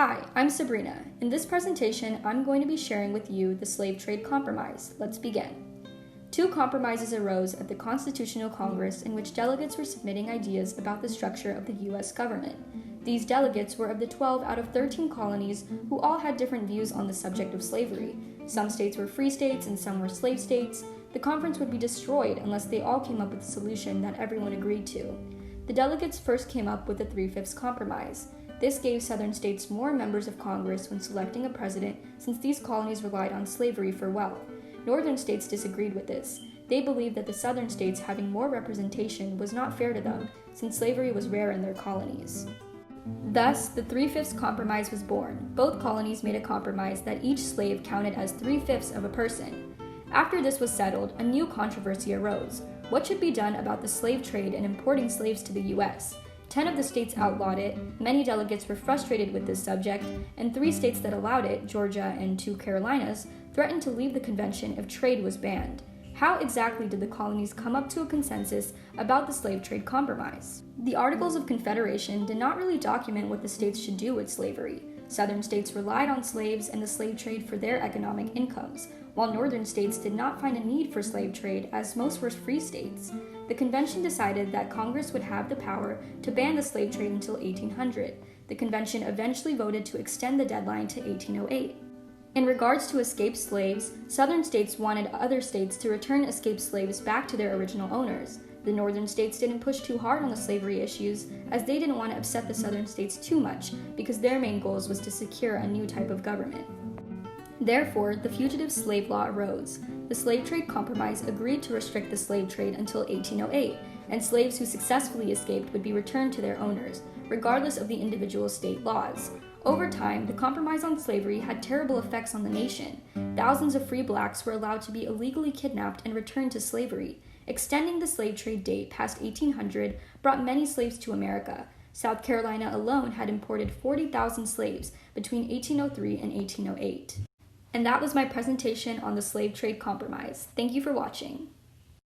Hi, I'm Sabrina. In this presentation, I'm going to be sharing with you the slave trade compromise. Let's begin. Two compromises arose at the Constitutional Congress in which delegates were submitting ideas about the structure of the U.S. government. These delegates were of the 12 out of 13 colonies who all had different views on the subject of slavery. Some states were free states and some were slave states. The conference would be destroyed unless they all came up with a solution that everyone agreed to. The delegates first came up with the 3/5 compromise. This gave Southern states more members of Congress when selecting a president, since these colonies relied on slavery for wealth. Northern states disagreed with this. They believed that the Southern states having more representation was not fair to them, since slavery was rare in their colonies. Thus, the 3/5 compromise was born. Both colonies made a compromise that each slave counted as 3/5 of a person. After this was settled, a new controversy arose. What should be done about the slave trade and importing slaves to the U.S.? 10 of the states outlawed it, many delegates were frustrated with this subject, and 3 states that allowed it, Georgia and 2 Carolinas, threatened to leave the convention if trade was banned. How exactly did the colonies come up to a consensus about the slave trade compromise? The Articles of Confederation did not really document what the states should do with slavery. Southern states relied on slaves and the slave trade for their economic incomes, while northern states did not find a need for slave trade as most were free states. The convention decided that Congress would have the power to ban the slave trade until 1800. The convention eventually voted to extend the deadline to 1808. In regards to escaped slaves, southern states wanted other states to return escaped slaves back to their original owners. The northern states didn't push too hard on the slavery issues, as they didn't want to upset the southern states too much, because their main goals was to secure a new type of government. Therefore, the Fugitive Slave Law arose. The Slave Trade Compromise agreed to restrict the slave trade until 1808, and slaves who successfully escaped would be returned to their owners, regardless of the individual state laws. Over time, the compromise on slavery had terrible effects on the nation. Thousands of free blacks were allowed to be illegally kidnapped and returned to slavery. Extending the slave trade date past 1800 brought many slaves to America. South Carolina alone had imported 40,000 slaves between 1803 and 1808. And that was my presentation on the slave trade compromise. Thank you for watching.